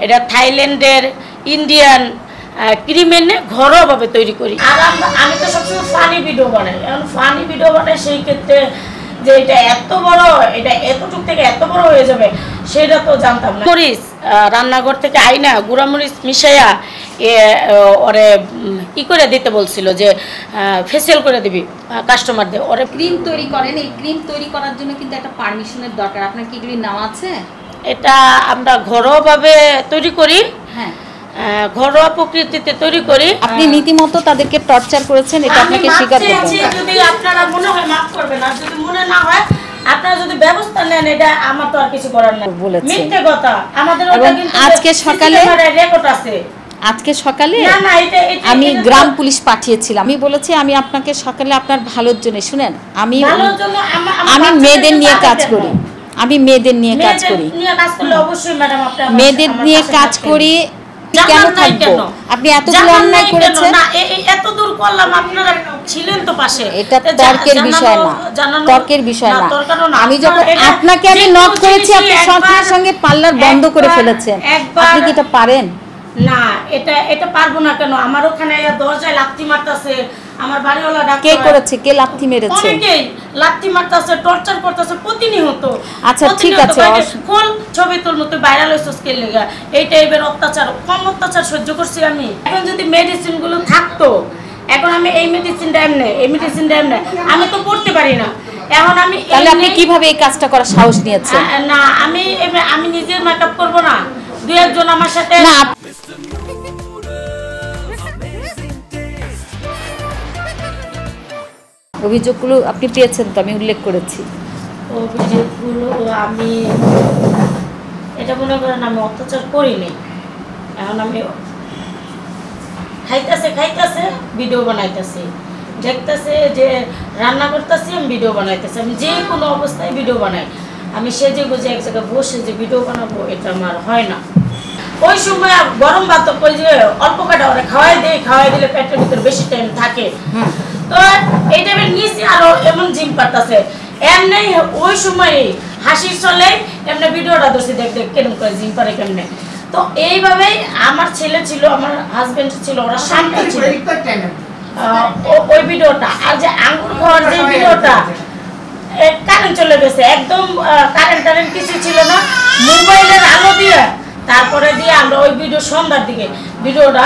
এটা থাইল্যান্ডের Indian cream এনে ঘরোয়াভাবে তৈরি করি। আর আমি তো সবসময় ফানি ভিডিও বানাই, এখন ফানি ভিডিও বানাই সেই ক্ষেত্রে যে এটা এত বড়, এটা এতটুক থেকে এত বড় হয়ে যাবে সেটা তো জানতাম না। মরিচ রান্নাঘর থেকে আইনা গুঁড়ামরিচ মিশাইয়া ওরে ই করে দিতে বলছিল যে ফেসিয়াল করে দিবি কাস্টমারদের। ওরে ক্রিম তৈরি করেন, এই ক্রিম তৈরি করার জন্য কিন্তু একটা পারমিশনের দরকার, আপনার কি এগুলি নেওয়া আছে? এটা আমরা ঘরোয়াভাবে তৈরি করি, হ্যাঁ ঘরোয়া প্রকৃতিতে তৈরি করি। আপনি নীতিমতো তাদেরকে টর্চার করেছেন, এটা আপনাকে স্বীকার করতে হবে। যদি আপনারা মনে হয় মাফ করবেন, আর যদি মনে না হয় আপনারা যদি ব্যবস্থা নেন, এটা আমার তো আর কিছু করার নাই। মিথ্যে কথা, আমাদের ওটা কিন্তু আজকে সকালে রেকর্ড আছে। আজকে সকালে আমি গ্রাম পুলিশ পাঠিয়েছিলাম, আমি বলেছি আমি আপনাকে সকালে আপনার ভালোর জন্য, শুনেন আমি মেয়েদের নিয়ে কাজ করি, আমি মেয়েদের নিয়ে কাজ করি, মেয়েদের নিয়ে কাজ করি, কেন থাকবো? আপনি এতগুলো অন্যায় করেছেন, এত দূর করলাম, আপনারা ছিলেন তো পাশে। এটা তর্কের বিষয় না, তর্কের বিষয় না। আমি যখন আপনাকে আমি নক করেছি, আপনি সঙ্গে সঙ্গে পার্লার বন্ধ করে ফেলেছেন, আপনি কি এটা পারেন? না, এটা পারবো না কেন? আমার ওখানে দরজায় লাথি মারতাছে, আমার বাড়িওয়ালা ডাক্তার। কে করেছে? কে লাথি মেরেছে? অনেকেই লাথি মারতাছে, টর্চার করতেছে প্রতিনিয়ত। আচ্ছা ঠিক আছে, ফুল ছবি তোর মতো ভাইরাল হইছে স্কেল লাগা, এই টাইপের অত্যাচার, কম অত্যাচার সহ্য করছি আমি। এখন যদি মেডিসিন গুলো থাকতো, এখন আমি এই মেডিসিনটা এমনে, এই মেডিসিনটা এমনে, আমি তো পড়তে পারি না। এখন আমি তাহলে আপনি কিভাবে এই কাজটা করার সাহস নিয়েছেন? না, আমি নিজের মেকআপ করব না, দুই একজন আমার সাথে। না, অভিযোগগুলো আপনি পেয়েছেন তো, আমি উল্লেখ করেছি। অভিযোগগুলো আমি এটা মনে করেন আমি অত্যাচার করিনি। এখন আমি খাইতেছে ভিডিও বানাইতেছি, দেখতেছে যে রান্না করতেছি, আমি ভিডিও বানাইতেছি। আমি যে কোনো অবস্থায় ভিডিও বানাই, আমি সেজে গুজে এক জায়গায় বসে যে ভিডিও বানাবো এটা আমার হয় না। ওই সময় গরম ভাত কই যে অল্প কাটা ওরা খাওয়াই দিলে পেটের ভিতরে বেশি টাইম থাকে। তো এই টাইপের নিচে আরো এমন জিম পারতেছে, এমনি ওই সময় হাসির চলে এমনি ভিডিওটা ধরছি, দেখ কেরম করে জিম পারে কেমনে। তো এইভাবেই আমার ছেলে ছিল, আমার হাজবেন্ড ছিল, ওরা শান্ত ছিল ওই ভিডিওটা। আর যে আঙ্গুর খাওয়ার যে ভিডিওটা, কারেন্ট চলে গেছে, একদম কারেন্ট কিছু ছিল না, মোবাইলের আলো দিয়ে তারপরে দিয়ে আমরা ওই ভিডিও সন্ধ্যার দিকে ভিডিওটা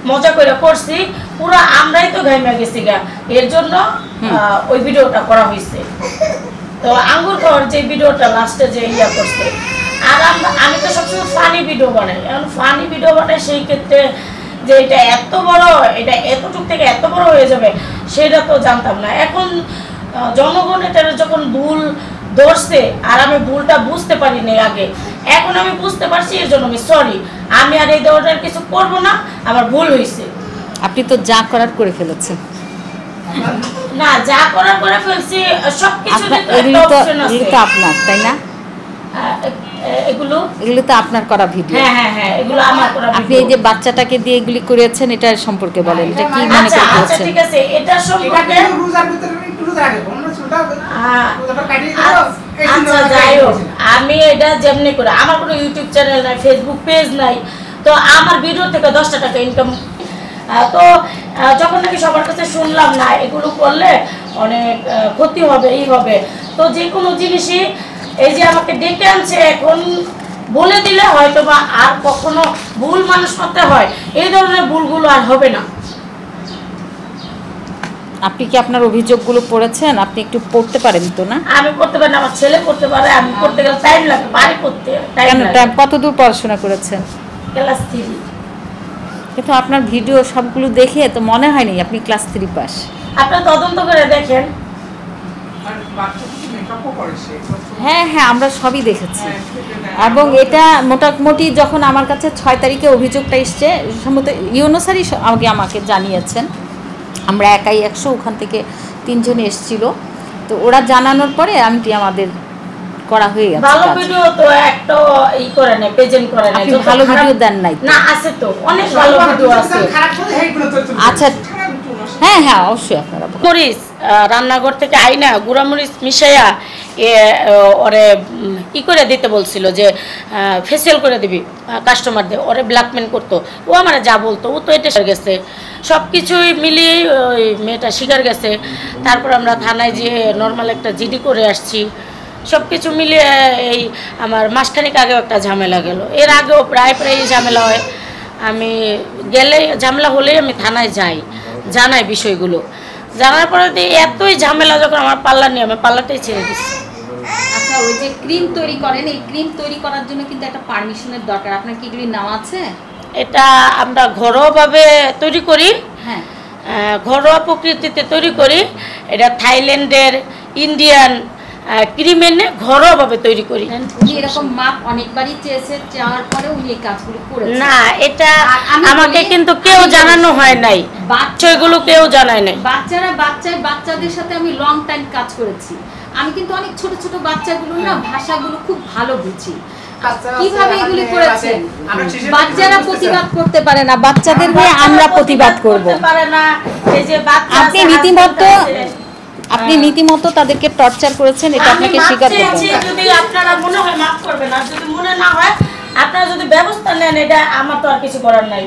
মজা করে করছি, পুরো আমরাই তো ঘাইমা গেছি গা, এর জন্য ওই ভিডিওটা করা হয়েছে। তো আঙ্গুর খাওয়ার যে ভিডিওটা লাস্টে যে ইয়া করছে, আর আমি তো সবসময় ফানি ভিডিও বানাই, এখন ফানি ভিডিও বানাই সেই ক্ষেত্রে যে এটা এত বড়, এটা এতটুক থেকে এত বড় হয়ে যাবে সেটা তো জানতাম না। এখন জনগণ এটা যখন ভুল ধরছে, আর আমি ভুলটা বুঝতে পারিনি আগে, এখন আমি বুঝতে পারছি, এর জন্য আমি সরি, আমি আর এই ধরনের কিছু করবো না, আমার ভুল হয়েছে। আপনি তো যা করার করে ফেলেছেন। না, যা করার করে ফেলছি, সবকিছু আপনার, তাই না? এগুলো তো আপনার করা ভিডিও। হ্যাঁ, এগুলো আমার করা ভিডিও। আপনি এই যে বাচ্চাটাকে দিয়ে এগুলি করেছেন, এটা সম্পর্কে বলেন, এটা কি মনে করে করেছেন? আচ্ছা ঠিক আছে, এটা সম্পর্কে আচ্ছা যাই হোক, আমি এটা যেমনি করে, আমার কোনো ইউটিউব চ্যানেল নাই, ফেসবুক পেজ নাই, তো আমার ভিডিও থেকে 10 টাকা ইনকাম। তো যখন নাকি সবার কাছে শুনলাম না এগুলো করলে অনেক ক্ষতি হবে, এই হবে, তো যে কোনো জিনিসই এই যে আমাকে ডেকে আনছে, এখন বলে দিলে হয়তো বা আর কখনো ভুল মানুষ করতে হয়, এই ধরনের ভুলগুলো আর হবে না। আপনি কি আপনার অভিযোগগুলো পড়েছেন? আপনি একটু পড়তে পারেন তো? না, আমি পড়তে পারি না, আমার ছেলে পড়তে পারে, আমি পড়তে গেলে টাইম লাগে, বাড়ি পড়তে টাইম লাগে। কত দূর পড়াশোনা করেছেন? ক্লাস 3। কিন্তু আপনার ভিডিও সবগুলো দেখে তো মনে হয়নি আপনি ক্লাস 3 পাস। আপনারা তদন্ত করে দেখেন। হ্যাঁ, আমরা সবই দেখেছি, এবং এটা মোটামুটি যখন আমার কাছে 6 তারিখে অভিযোগটা এসছে, সম্ভবত ইউনো স্যারই আমাকে জানিয়েছেন, আমরা একাই 100, ওখান থেকে 3 জন এসেছিল, তো ওরা জানানোর পরে আমাদের করা হয়ে গেছে। ভালো ভিডিও তো একটা ই করে না, প্রেজেন্ট করে না, আপনি ভালো ভিডিও দেন নাই না? আছে তো, অনেক ভালো ভিডিও আছে। আচ্ছা হ্যাঁ, অবশ্যই আপনারা মরিচ রান্নাঘর থেকে আইনা গুঁড়ামরিচ মিশাইয়া ওরে ই করে দিতে বলছিল যে ফেসিয়াল করে দিবি কাস্টমারদের, ওরে ব্ল্যাকমেল করতো। ও আমার যা বলতো ও তো এটা গেছে, সব কিছুই মিলিয়ে ওই মেয়েটা শিকার গেছে। তারপর আমরা থানায় যেয়ে নর্মাল একটা জিডি করে আসছি। সব কিছু মিলিয়ে এই আমার মাসখানেক আগেও একটা ঝামেলা গেল, এর আগেও প্রায় ঝামেলা হয়। আমি গেলে ঝামেলা হলেই আমি থানায় যাই, জানাই বিষয়গুলো। জানার পরে এতই ঝামেলা যখন আমার পাল্লা নিয়ে আমি পাল্লাটাই ছেড়ে দিচ্ছি। আচ্ছা, ওই যে ক্রিম তৈরি করেন, এই ক্রিম তৈরি করার জন্য কিন্তু একটা পারমিশনের দরকার, আপনার কি এগুলি নেওয়া আছে? এটা আমরা ঘরোয়াভাবে তৈরি করি, হ্যাঁ, ঘরোয়া প্রকৃতিতে তৈরি করি। এটা থাইল্যান্ডের, ইন্ডিয়ান ক্রিম এনে ঘরোয়াভাবে তৈরি করি। উনি এরকম মাপ অনেকবারই চেয়েছে, চাওয়ার পরে উনি এই কাজগুলো করেছেন। না, এটা আমাকে কিন্তু কেউ জানানো হয় নাই, বাচ্চাগুলো কেউ জানায় নাই। বাচ্চাদের সাথে আমি লং টাইম কাজ করেছি। আমি কিন্তু অনেক ছোট ছোট বাচ্চাগুলো না ভাষাগুলো খুব ভালো বুঝি। কিভাবে এগুলি করেছেন? বাচ্চারা প্রতিবাদ করতে পারে না, বাচ্চাদের হয়ে আমরা প্রতিবাদ করব। আপনি রীতিমতো তাদেরকে টর্চার করেছেন, এটা আপনাকে স্বীকার করতে হবে। যদি আপনারা মনে হয় মাফ করবেন, আর যদি মনে না হয় আপনারা যদি ব্যবস্থা নেন, এটা আমার তো আর কিছু করার নাই,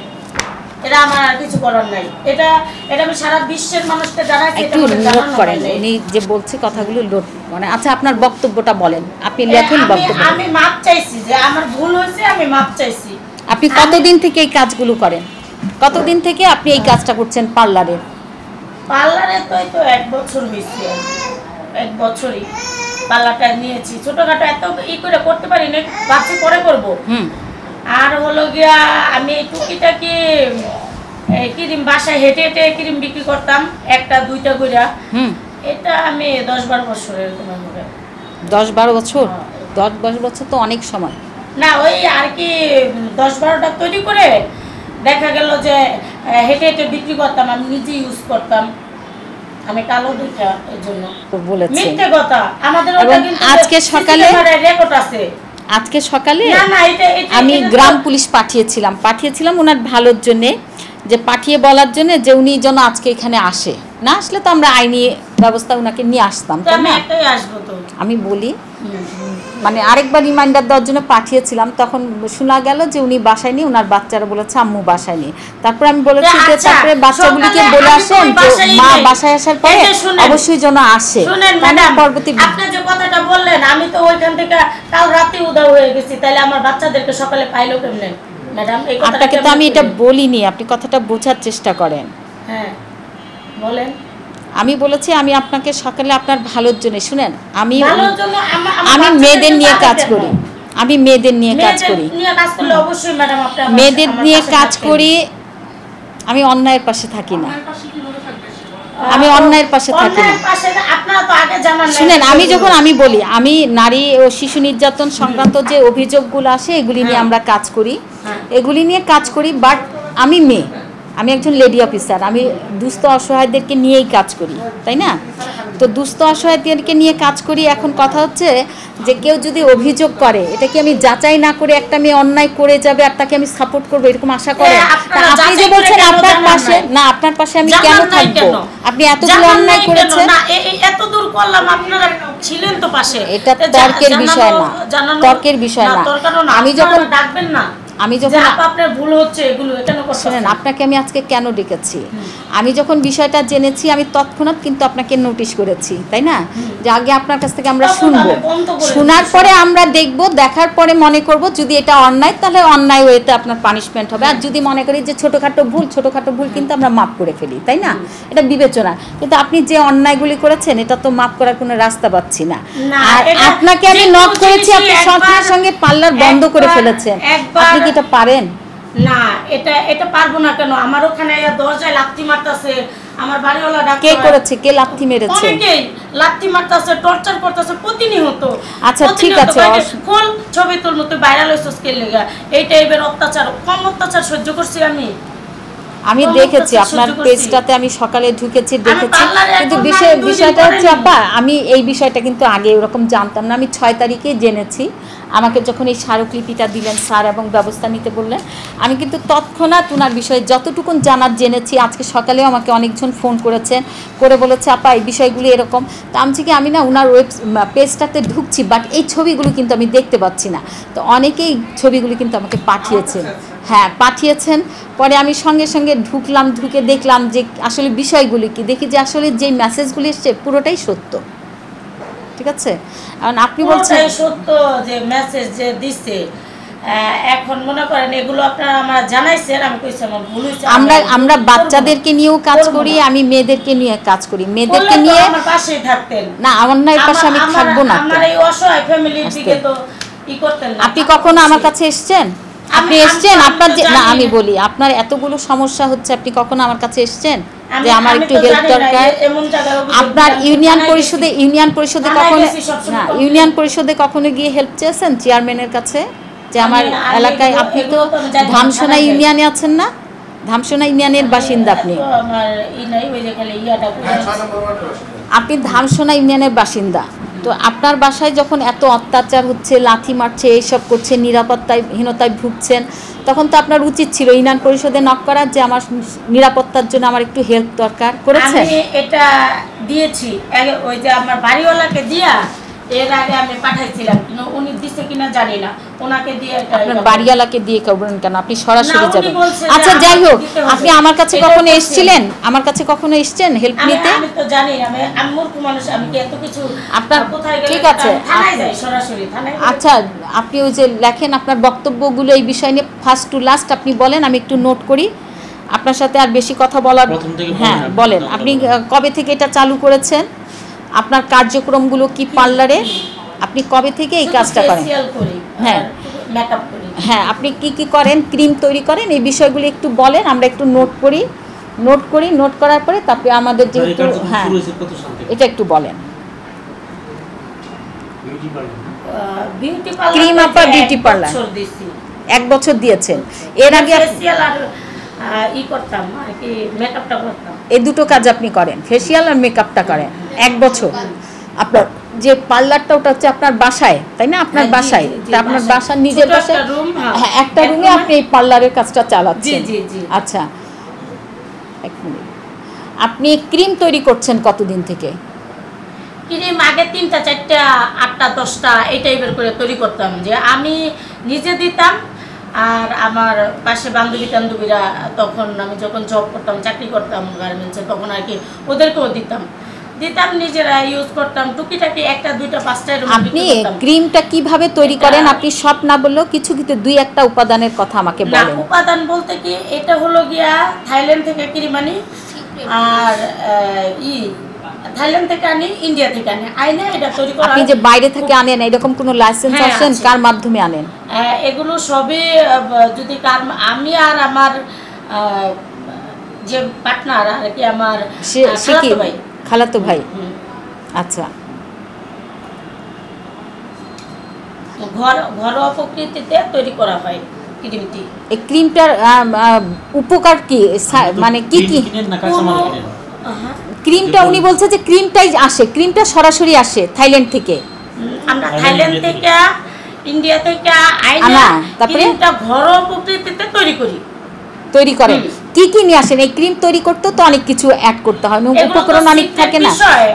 এটা আমার আর কিছু করার নাই। এটা আমি সারা বিশ্বের মানুষকে জানাচ্ছি। একটু নোট করেন, উনি যে বলছে কথাগুলো নোট মানে। আচ্ছা, আপনার বক্তব্যটা বলেন, আপনি লেখেন বক্তব্য। আমি মাপ চাইছি, যে আমার ভুল হয়েছে, আমি মাপ চাইছি। আপনি কতদিন থেকে এই কাজগুলো করেন? কতদিন থেকে আপনি এই কাজটা করছেন পার্লারে? পার্লারে তো 1 বছর হয়েছে, 1 বছরই পার্লারটা নিয়েছি। ছোটখাটো এত ই করে করতে পারি না, ভাবছি পরে করবো। আর হলো গিয়া আমি টুকিটাকি ক্রিম বাসায় হেঁটে হেঁটে ক্রিম বিক্রি করতাম, 1টা 2টা করে। এটা আমি 10-12 বছর এরকম হবে। 10-12 বছর? 10-12 বছর তো অনেক সময় না, ওই আর কি 10-12টা তৈরি করে দেখা গেল যে হেঁটে হেঁটে বিক্রি করতাম, আমি নিজে ইউজ করতাম। আমি কালো দেখা এর জন্য বলেছি, মিথ্যে কথা। আমাদের আজকে সকালে রেকর্ড আছে। আজকে সকালে আমি গ্রাম পুলিশ পাঠিয়েছিলাম ওনার ভালোর জন্যে, যে পাঠিয়ে বলার জন্য যে উনি যেন আজকে এখানে আসে। না আসলে তো আমরা আইনি ব্যবস্থা ওনাকে নিয়ে আসতাম, তাই না? আমি বলি মানে আরেকবার রিমাইন্ডার দেওয়ার জন্য পাঠিয়েছিলাম। তখন শোনা গেল যে উনি বাসায় নেই, ওনার বাচ্চারা বলেছে আম্মু বাসায় নেই। তারপরে আমি বলেছি যে তারপরে বাচ্চাগুলিকে বলে আসেন যে মা বাসায় আসার পরে অবশ্যই যেন আসে। পরবর্তী আপনি যে কথাটা বললেন, আমি তো ওইখান থেকে কাল রাতে উধাও হয়ে গেছি, তাহলে আমার বাচ্চাদেরকে সকালে পাইলো কেমনে? ম্যাডাম, এই কথাটা আপনাকে তো আমি এটা বলিনি, আপনি কথাটা বোঝার চেষ্টা করেন। হ্যাঁ বলেন। আমি বলেছি আমি আপনাকে সকালে আপনার ভালোর জন্য, শুনেন, আমি মেয়েদের নিয়ে কাজ করি, মেয়েদের নিয়ে কাজ করি। আমি অন্যায়ের পাশে থাকি না, আমি অন্যায়ের পাশে থাকি না। শুনেন, আমি বলি আমি নারী ও শিশু নির্যাতন সংক্রান্ত যে অভিযোগগুলো আসে এগুলি নিয়ে আমরা কাজ করি, এগুলি নিয়ে কাজ করি। বাট আমি মেয়ে, আমি একজন লেডি অফিসার, আমি দুস্থ অসহায়দেরকে নিয়েই কাজ করি, তাই না? তো দুস্থ অসহায়দেরকে নিয়ে কাজ করি। এখন কথা হচ্ছে যে কেউ যদি অভিযোগ করে, এটা কি আমি যাচাই না করে একটা মেয়ে অন্যায় করে যাবে আর তাকে আমি সাপোর্ট করবো এরকম আশা করেন? আপনি যে বলছেন আপনার পাশে না, আপনার পাশে আমি কেন থাকবো? আপনি এতগুলো অন্যায় করেছেন, এত দূর করলাম, আপনারা ছিলেন তো পাশে। এটা তর্কের বিষয় না, তর্কের বিষয় না। আমি যখন ডাকবেন না, আপনার ভুল হচ্ছে, এগুলো কেন করছেন? আপনাকে আমি আজকে কেন ডেকেছি? আমি যখন বিষয়টা জেনেছি আমি তৎক্ষণাৎ কিন্তু আপনাকে নোটিশ করেছি, তাই না? যে আগে আপনার কাছ থেকে আমরা শুনবো, শোনার পরে আমরা দেখব, দেখার পরে মনে করব যদি এটা অন্যায় তাহলে অন্যায় ওয়েতে আপনার পানিশমেন্ট হবে। আর যদি মনে করি যে ছোটোখাটো ভুল কিন্তু আমরা মাফ করে ফেলি, তাই না? এটা বিবেচনা। কিন্তু আপনি যে অন্যায়গুলি করেছেন এটা তো মাফ করার কোনো রাস্তা পাচ্ছি না। আর আপনাকে আমি নক করেছি, আপনি সঙ্গে সঙ্গে পার্লার বন্ধ করে ফেলেছেন। আপনি কি এটা পারেন? না, এটা পারবো না। কেন? আমার ওখানে দরজায় লাথি মারতাছে, আমার বাড়িওয়ালা ডাক্তার। কে করেছে? কে লাথি মেরেছে? অনেকেই লাথি মারতাছে, টর্চার করতেছে প্রতিনিয়ত। আচ্ছা ঠিক আছে, ফুল ছবি তোর মতো ভাইরাল হইছে কে লাগা? এই টাইপের অত্যাচার, কম অত্যাচার সহ্য করছি আমি দেখেছি আপনার পেজটাতে, আমি সকালে ঢুকেছি দেখেছি। কিন্তু বিষয়টা হচ্ছে আপা, আমি এই বিষয়টা কিন্তু আগে ওরকম জানতাম না, আমি 6 তারিখে জেনেছি। আমাকে যখন এই স্মারকলিপিটা দিলেন স্যার এবং ব্যবস্থা নিতে বললেন, আমি কিন্তু তৎক্ষণাৎ ওনার বিষয়ে যতটুকুন জানার জেনেছি। আজকে সকালেও আমাকে অনেকজন ফোন করেছেন, করে বলেছে আপা এই বিষয়গুলি এরকম। তা আমি না ওনার পেজটাতে ঢুকছি, বাট এই ছবিগুলো কিন্তু আমি দেখতে পাচ্ছি না। তো অনেকেই ছবিগুলি কিন্তু আমাকে পাঠিয়েছেন, হ্যাঁ পাঠিয়েছেন। পরে আমি সঙ্গে সঙ্গে ঢুকলাম, ঢুকে দেখলাম যে আসলে বিষয়গুলি কি, দেখি যে আসলে যে মেসেজগুলি এসছে পুরোটাই সত্য। ঠিক আছে, কারণ আপনি বলছেন সত্য যে মেসেজ যে দিচ্ছে, এখন মনে করেন এগুলো আপনারা আমার জানাইছেন, আমি কইছি আমার ভুল হইছে। আমরা বাচ্চাদেরকে নিয়েও কাজ করি, আমি মেয়েদেরকে নিয়ে কাজ করি। মেয়েদেরকে নিয়ে আমার পাশেই থাকতেন না, আমার না এর পাশে আমি থাকবো না। আমার এই অসহায় ফ্যামিলির দিকে তো ই করতেন না। আপনি কখনো আমার কাছে এসেছেন? আপনি এসেছেন? আপনার যে না, আমি বলি আপনার এতগুলো সমস্যা হচ্ছে, আপনি কখনো আমার কাছে এসেছেন যে আমার একটু হেল্প দরকার? আপনার ইউনিয়ন পরিষদে কখনো না, ইউনিয়ন পরিষদে কখনো গিয়ে হেল্প চেয়েছেন চেয়ারম্যানের কাছে যে আমার এলাকায়? আপনি তো ধামসোনা ইউনিয়নে আছেন না? ধামসোনা ইউনিয়নের বাসিন্দা আপনি ধামসোনা ইউনিয়নের বাসিন্দা। তো আপনার বাসায় যখন এত অত্যাচার হচ্ছে, লাথি মারছে, এইসব করছে, নিরাপত্তাহীনতায় ভুগছেন, তখন তো আপনার উচিত ছিল ইউনিয়ন পরিষদে নক করার যে আমার নিরাপত্তার জন্য আমার একটু হেল্প দরকার। করেছেন? আমি এটা দিয়েছি, ওই যে আমার বাড়িওয়ালাকে দিয়া এর আগে আমি পাঠাইছিলাম, কিন্তু উনি দিছে কিনা জানি না। ওনাকে দিয়ে আপনার বাড়িওয়ালাকে দিয়ে করবেন কেন? আপনি সরাসরি যাবেন। আচ্ছা যাই হোক, আপনি আমার কাছে কখনো এসেছিলেন? আমার কাছে কখনো এসেছেন হেল্প নিতে? আমি তো জানি, আমি মূর্খ মানুষ, আমি কি এত কিছু আপনার কোথায় গেলে ঠিক আছে থানায় যাই, সরাসরি থানায়। আচ্ছা, আপনি ওই যে লেখেন আপনার বক্তব্যগুলো এই বিষয় নিয়ে ফার্স্ট টু লাস্ট আপনি বলেন, আমি একটু নোট করি। আপনার সাথে আর বেশি কথা বলার, হ্যাঁ বলেন আপনি কবে থেকে এটা চালু করেছেন? আপনার কার্যক্রমগুলো কি পার্লারে? আপনি কবে থেকে এই কাজটা করেন? হ্যাঁ হ্যাঁ, আপনি কি কি করেন? ক্রিম তৈরি করেন? এই বিষয়গুলো একটু বলেন, আমরা একটু নোট করার পরে তারপরে আমাদের যেহেতু হ্যাঁ এটা একটু বলেন। ক্রিম আপা বিউটি পার্লার 1 বছর দিয়েছেন। এর আগে করতাম আর কি, মেকআপটা করতাম। এই দুটো কাজ আপনি করেন, ফেসিয়াল আর মেকআপটা করেন 1 বছর। আপনার যে পার্লারটা ওটা হচ্ছে আপনার বাসায়, তাই না? আপনার বাসায়, তা আপনার বাসার নিজের বাসায় হ্যাঁ একটা রুমে আপনি এই পার্লারের কাজটা চালাচ্ছেন। আচ্ছা, 1 মিনিট। আপনি ক্রিম তৈরি করছেন কতদিন থেকে? ক্রিম আগে 3টা 4টা 8টা 10টা এই টাইপের করে তৈরি করতাম, যে আমি নিজে দিতাম, আর আমার পাশে বান্ধবীরা, তখন আমি যখন জব করতাম, চাকরি করতাম গার্মেন্টসে, তখন আর কি ওদেরকেও দিতাম, নিজেরা ইউজ করতাম টুকিটাকি 1টা 2টা 5টা। আপনি ক্রিমটা কিভাবে তৈরি করেন? আপনি সব না বললেও কিছু কিন্তু 2-1টা উপাদানের কথা আমাকে বলেন। উপাদান বলতে কি, এটা হলো গিয়া থাইল্যান্ড থেকে ক্রিম আনি, আর থাইল্যান্ড থেকে আনি, ইন্ডিয়া থেকে আনি, আইনে এটা তৈরি করা। আপনি যে বাইরে থেকে আনেন এরকম কোনো লাইসেন্স আছে? কার মাধ্যমে আনেন? এগুলো সবই যদি আমি আর আমার যে পার্টনার আর কি, আমার খালাতো ভাই। আচ্ছা, ঘরোয়া প্রকৃতিতে তৈরি করা হয় ক্রিমটি। এই ক্রিমটার উপকার কি, মানে কি কি? ক্রিমটা উনি বলছে যে ক্রিমটাই আসে, ক্রিমটা সরাসরি আসে থাইল্যান্ড থেকে। আমরা থাইল্যান্ড থেকে, ইন্ডিয়া থেকে আইনা ক্রিমটা ঘরোয়া প্রকৃতিতে তৈরি করেন। কি কি নিয়ে আসেন? এই ক্রিম তৈরি করতে তো অনেক কিছু অ্যাড করতে হয়, উপকরণ অনেক থাকে না।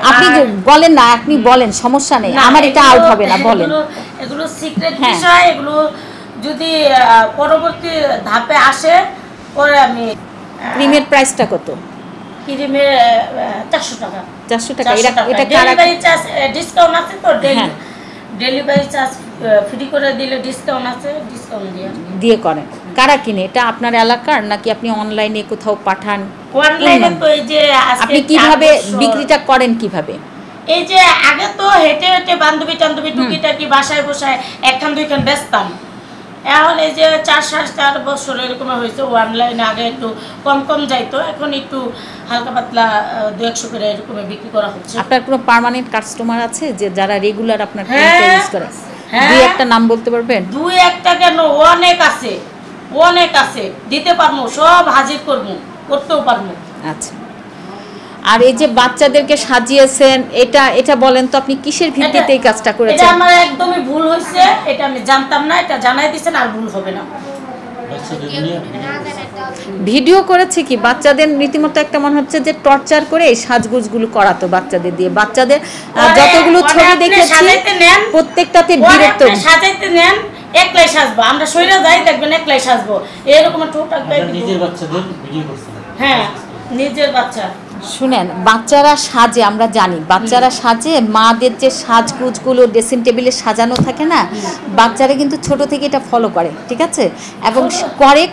আপনি বলেন না, আপনি বলেন, সমস্যা নেই, আমার এটা আউট হবে না, বলেন। এগুলো সিক্রেট বিষয়, এগুলো যদি পরবর্তী ধাপে আসে পরে আমি। ক্রিমের প্রাইসটা কত? ক্রিমের 400 টাকা। 400 টাকা। এটা ডেলিভারি চার্জ ডিসকাউন্ট আছে তো, ডেলিভারি চার্জ ফ্রি করে দিলে ডিসকাউন্ট আছে, ডিসকাউন্ট দিয়ে করেন। কারা কিনে? এটা আপনার এলাকার নাকি আপনি অনলাইনে কোথাও পাঠান? অনলাইনে। তো এই যে আপনি কিভাবে বিক্রিটা করেন কিভাবে? এই যে আগে তো হেঁটে হেঁটে বান্ধবী টুকিটাকি বাসায় বসায় 1খান 2খান বেচতাম। এখন এই যে 4-4 বছর এরকম হয়েছে, অনলাইনে আগে একটু কম যাইতো, এখন একটু হালকা পাতলা 200 করে এরকম বিক্রি করা হচ্ছে। আপনার কোনো পার্মানেন্ট কাস্টমার আছে যে যারা রেগুলার আপনার ক্রিমটা ইউজ করে? 2-1টা নাম বলতে পারবেন? 2-1টা কেন, অনেক আছে, দিতে পারবো, সব হাজির করতেও পারবো। আচ্ছা, আর এই যে বাচ্চাদেরকে সাজিয়েছেন, এটা বলেন তো আপনি কিসের ভিত্তিতে এই কাজটা এটা করেছেন? আমার একদমই ভুল হয়েছে, এটা আমি জানতাম না, এটা জানাই দিয়েছেন, আর ভুল হবে না। ভিডিও করেছে কি বাচ্চাদের রীতিমতো একটা মনে হচ্ছে যে টর্চার করে এই সাজগোজগুলো করাতো বাচ্চাদের দিয়ে। বাচ্চাদের যতগুলো ছবি দেখেছি প্রত্যেকটাতে বিরক্ত। সাজাইতে নেন একলাই সাজবো, আমরা সইরা যাই দেখবেন একলাই সাজবো, এরকম ঠোঁটা নিজের বাচ্চাদের ভিডিও করছেন? হ্যাঁ, নিজের বাচ্চা। শুনেন, বাচ্চারা সাজে, আমরা জানি বাচ্চারা সাজে, মাদের যে সাজগুজগুলো ড্রেসিং টেবিলে সাজানো থাকে না, বাচ্চারা কিন্তু ছোট থেকে এটা ফলো করে, ঠিক আছে, এবং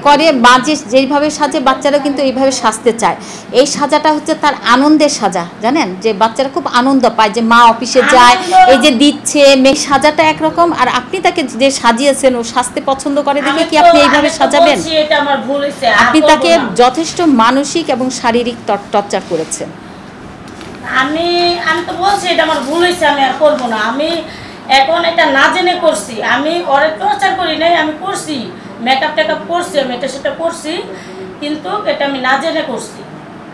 করে মা যেইভাবে সাজে বাচ্চারা কিন্তু এইভাবে সাজতে চায়। এই সাজাটা হচ্ছে তার আনন্দের সাজা, জানেন, যে বাচ্চারা খুব আনন্দ পায় যে মা অফিসে যায়, এই যে দিচ্ছে মেয়ে, সাজাটা একরকম। আর আপনি তাকে যে সাজিয়েছেন ও সাজতে পছন্দ করে দেখে কি আপনি এইভাবে সাজাবেন? আপনি তাকে যথেষ্ট মানসিক এবং শারীরিক টর্চার করেছেন। আমি তো বলছি এটা আমার ভুল হয়েছে, আমি আর করবো না। আমি এখন এটা না জেনে করছি, আমি ওরে টর্চার করি নাই, আমি করছি, মেকআপ টেকআপ করছি, আমি এটা সেটা করছি, কিন্তু এটা আমি না জেনে করছি,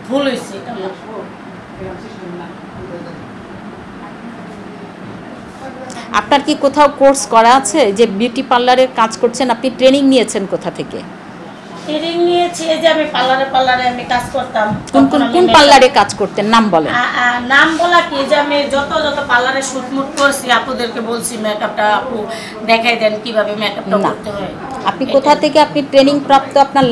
ভুল হয়েছে এটা আমার। আপনার কি কোথাও কোর্স করা আছে যে বিউটি পার্লারের কাজ করছেন? আপনি ট্রেনিং নিয়েছেন কোথা থেকে? ট্রেনিং নিয়েছি, এই যে আমি পার্লারে আমি কাজ করতাম। কোন পার্লারে কাজ করতেন, নাম বলেন। নাম বলা কি, যে আমি যত পার্লারে শুটমুট করছি, আপুদেরকে বলছি মেকআপটা আপু দেখাই দেন কিভাবে মেকআপটা করতে হয়। আপনি কোথা থেকে আপনি ট্রেনিং প্রাপ্ত, আপনার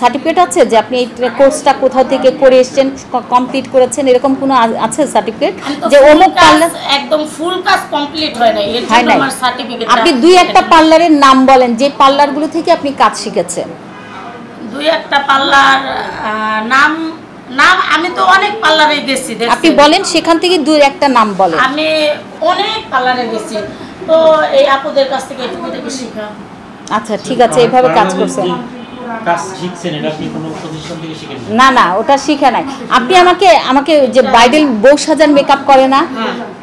সার্টিফিকেট আছে যে আপনি এই কোর্সটা কোথাও থেকে করে এসেছেন, কমপ্লিট করেছেন, এরকম কোনো আছে সার্টিফিকেট যে অমুক পার্লার? একদম ফুল কাজ কমপ্লিট হয় না, এর জন্য আমার সার্টিফিকেট। আপনি দুই একটা পার্লারের নাম বলেন যে পার্লারগুলো থেকে আপনি কাজ শিখেছেন। দুই একটা পার্লার নাম আমি তো অনেক পার্লারে গেছি, আপনি বলেন সেখান থেকে দুই একটা নাম বলেন। আমি অনেক পার্লারে গেছি, তো এই আপুদের কাছ থেকে একটু শিখা। আচ্ছা ঠিক আছে, এইভাবে কাজ করছেন, কাজ শিখছেন, এটা আপনি কোনো প্রতিষ্ঠান থেকে শিখেন? না ওটা শিখা নাই। আপনি আমাকে যে ব্রাইডাল বউ সাজার মেকআপ করে না,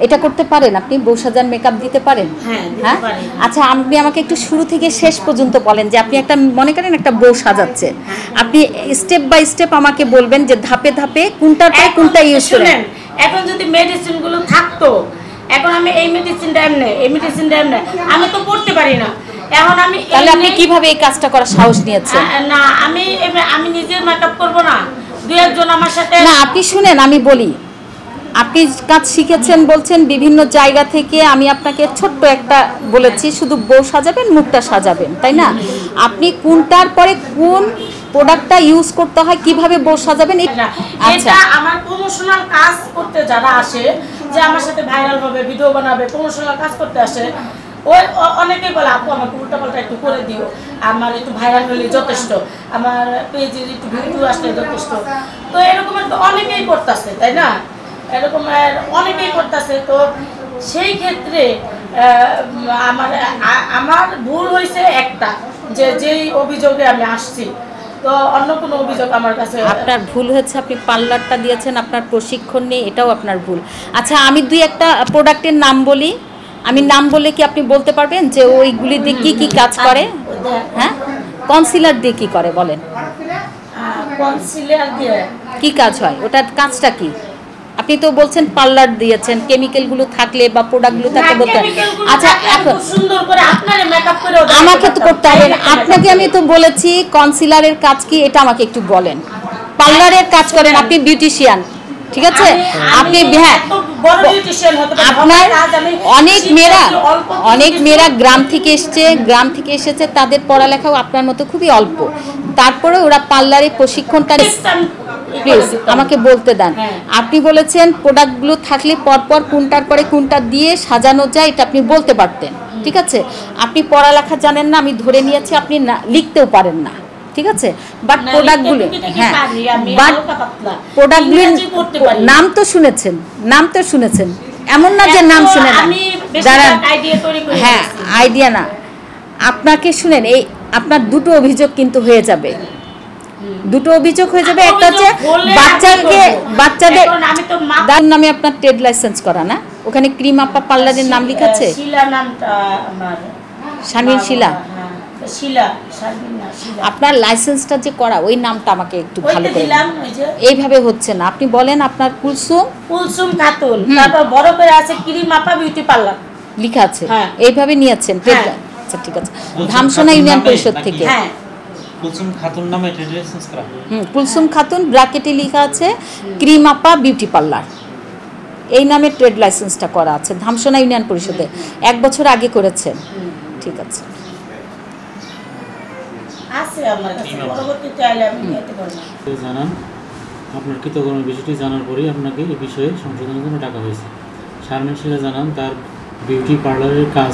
এটা করতে পারেন? আপনি বউ সাজার মেকআপ দিতে পারেন? হ্যাঁ, আচ্ছা আপনি আমাকে একটু শুরু থেকে শেষ পর্যন্ত বলেন যে আপনি একটা মনে করেন একটা বউ সাজাচ্ছে, আপনি স্টেপ বাই স্টেপ আমাকে বলবেন যে ধাপে ধাপে কোনটার পর কোনটা ইউজ করেন। এখন যদি মেডিসিন গুলো থাকতো, এখন আমি এই মেডিসিনটা এমনে, এই মেডিসিনটা এমনে, আমি তো পড়তে পারি না। এখন আমি তাহলে আপনি কিভাবে এই কাজটা করার সাহস নিয়েছেন? না, আমি নিজের মেকআপ করব না, দুই একজন আমার সাথে। না আপনি শুনেন, আমি বলি, আপনি কাজ শিখেছেন বলছেন বিভিন্ন জায়গা থেকে, আমি আপনাকে ছোট্ট একটা বলেছি, শুধু বউ সাজাবেন, মুখটা সাজাবেন, তাই না? আপনি কোনটার পরে কোন প্রোডাক্টটা ইউজ করতে হয়, কিভাবে বউ সাজাবেন, এটা আমার প্রমোশনাল কাজ করতে যারা আসে, যে আমার সাথে ভাইরাল হবে, ভিডিও বানাবে, প্রমোশনাল কাজ করতে আসে, ওই অনেকেই বলে আপু আমাকে উল্টাপাল্টা একটু করে দিও, আমার একটু ভাইরাল হলে যথেষ্ট, আমার পেজে একটু ভিডিও আসলে যথেষ্ট। তো এরকমের তো অনেকেই করতেছে, তাই না? এরকমের অনেকেই করতেছে। তো সেই ক্ষেত্রে আমার ভুল হয়েছে একটা, যেই অভিযোগে আমি আসছি, তো অন্য কোনো অভিযোগ আমার কাছে। আপনার ভুল হয়েছে, আপনি পার্লারটা দিয়েছেন, আপনার প্রশিক্ষণ নেই, এটাও আপনার ভুল। আচ্ছা আমি দুই একটা প্রোডাক্টের নাম বলি, আমি নাম বলে কি আপনি বলতে পারবেন যে ওইগুলি দিয়ে কি কি কাজ করে? হ্যাঁ, কনসিলার দিয়ে কি করে বলেন? কনসিলার দিয়ে কি কাজ হয়, ওটার কাজটা কি? আপনি তো বলছেন পার্লার দিয়েছেন, কেমিক্যালগুলো থাকলে বা প্রোডাক্টগুলো থাকলে বলতে। আচ্ছা সুন্দর করে আপনারে মেকআপ করে আমাকে তো করতে হবে না, আপনাকে আমি তো বলেছি কনসিলারের কাজ কি এটা আমাকে একটু বলেন। পার্লারের কাজ করেন, আপনি বিউটিশিয়ান, ঠিক আছে? আপনি হ্যাঁ, আপনার অনেক মেয়েরা গ্রাম থেকে এসেছে, তাদের পড়ালেখাও আপনার মতো খুবই অল্প, তারপরে ওরা পার্লারে প্রশিক্ষণটা। প্লিজ আমাকে বলতে দেন। আপনি বলেছেন প্রোডাক্টগুলো থাকলে পরপর কোনটার পরে কোনটা দিয়ে সাজানো যায়, এটা আপনি বলতে পারতেন, ঠিক আছে? আপনি পড়ালেখা জানেন না, আমি ধরে নিয়েছি আপনি লিখতেও পারেন না, ঠিক আছে? বাট প্রোডাক্টগুলো, হ্যাঁ, বাট প্রোডাক্টগুলো নাম তো শুনেছেন, এমন না যে নাম শুনে না। দাঁড়ান, হ্যাঁ আইডিয়া না, আপনাকে শুনেন, এই আপনার দুটো অভিযোগ কিন্তু হয়ে যাবে, একটা হচ্ছে বাচ্চাদের নামে আপনার ট্রেড লাইসেন্স করা না, ওখানে ক্রিম আপা পার্লারের নাম লিখা আছে, শারমিন শিলা, শিলা শারমিন না শিলা আপনার লাইসেন্সটা যে করা ওই নামটা আমাকে একটু ভালো ওইটা করে দিলাম ওই যে এইভাবে হচ্ছে না, আপনি বলেন আপনার কুলসুম কুলসুম খাতুন, তারপর বড় করে আছে ক্রিম আপা বিউটি পার্লার লেখা আছে, হ্যাঁ। এইভাবে নিয়েছেন। হ্যাঁ। আচ্ছা ঠিক আছে, কুলসুম ধামসোনা খাতুন ইউনিয়ন নামে পরিষদ নাকি? থেকে। হ্যাঁ কুলসুম খাতুন নামে ট্রেড লাইসেন্স করা। কুলসুম খাতুন ব্র্যাকেটে লেখা আছে ক্রিম আপা বিউটি পার্লার, এই নামে ট্রেড লাইসেন্সটা করা আছে ধামসোনা ইউনিয়ন পরিষদে, 1 বছর আগে করেছেন। ঠিক আছে, আছে আমার কাছে, পরবর্তীতে আইলে আমি নিতে পারবো। জানান আপনার কৃতকর্মের বিষয়টি জানার পরেই আপনাকে এই বিষয়ে সংশোধনের জন্য টাকা হয়েছে। শারমিন শিলা জানান তার বিউটি পার্লারের কাজ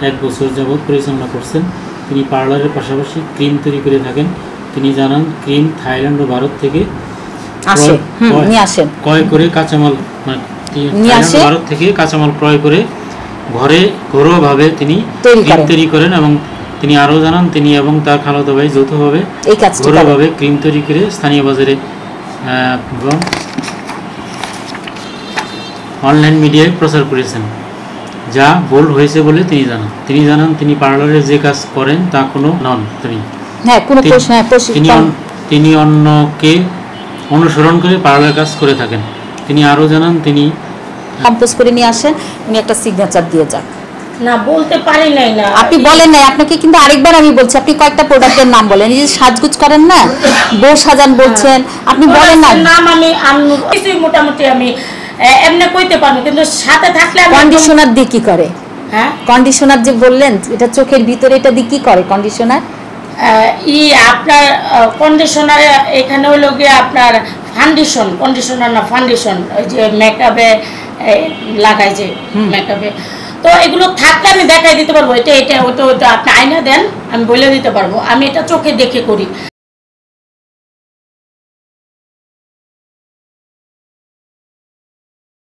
1 বছর যাবৎ পরিচালনা করছেন। তিনি পার্লারের পাশাপাশি ক্রিম তৈরি করে থাকেন। তিনি জানান ক্রিম থাইল্যান্ড ও ভারত থেকে আসে নিয়ে আসেন, ক্রয় করে কাঁচামাল মানে থাইল্যান্ড ও ভারত থেকে কাঁচামাল ক্রয় করে ঘরোয়াভাবে তিনি ক্রিম তৈরি করেন। এবং তিনি আরও জানান তিনি এবং তার খালাতো ভাই যৌথভাবে এই কাজটি ঘরোয়াভাবে ক্রিম তৈরি করে স্থানীয় বাজারে এবং অনলাইন মিডিয়ায় প্রচার করেছেন, যা ভুল হয়েছে বলে তিনি জানান তিনি পার্লারে যে কাজ করেন তা কোনো নন। হ্যাঁ কোনো প্রশ্ন তিনি অন্যকে অনুসরণ করে পার্লার কাজ করে থাকেন। তিনি আরও জানান তিনি কম্পোজ করে নিয়ে আসেন, উনি একটা সিগনেচার দিয়ে যান। না বলতে পারি নাই না, আপনি বলেন নাই, আপনাকে কিন্তু আরেকবার আমি বলছি আপনি কয়েকটা প্রোডাক্টের নাম বলেন, এই যে সাজগুজ করেন না, বউ সাজান বলছেন, আপনি বলেন না নাম আমি কিছুই মোটামুটি আমি এমনি কইতে পারবো, কিন্তু সাথে থাকলে আমি কন্ডিশনার দিয়ে কি করে? হ্যাঁ কন্ডিশনার যে বললেন এটা চোখের ভিতরে, এটা দিয়ে কি করে কন্ডিশনার? আপনার কন্ডিশনারে এখানে হলো গিয়ে আপনার ফাউন্ডেশন, কন্ডিশনার না ফাউন্ডেশন, ওই যে মেকআপে লাগাই যে মেকআপে, তো এগুলো থাকলে আমি দেখাই দিতে পারবো, এটা এটা ওটা ওটা আপনি আয়না দেন আমি বলে দিতে পারবো, আমি এটা চোখে দেখে করি।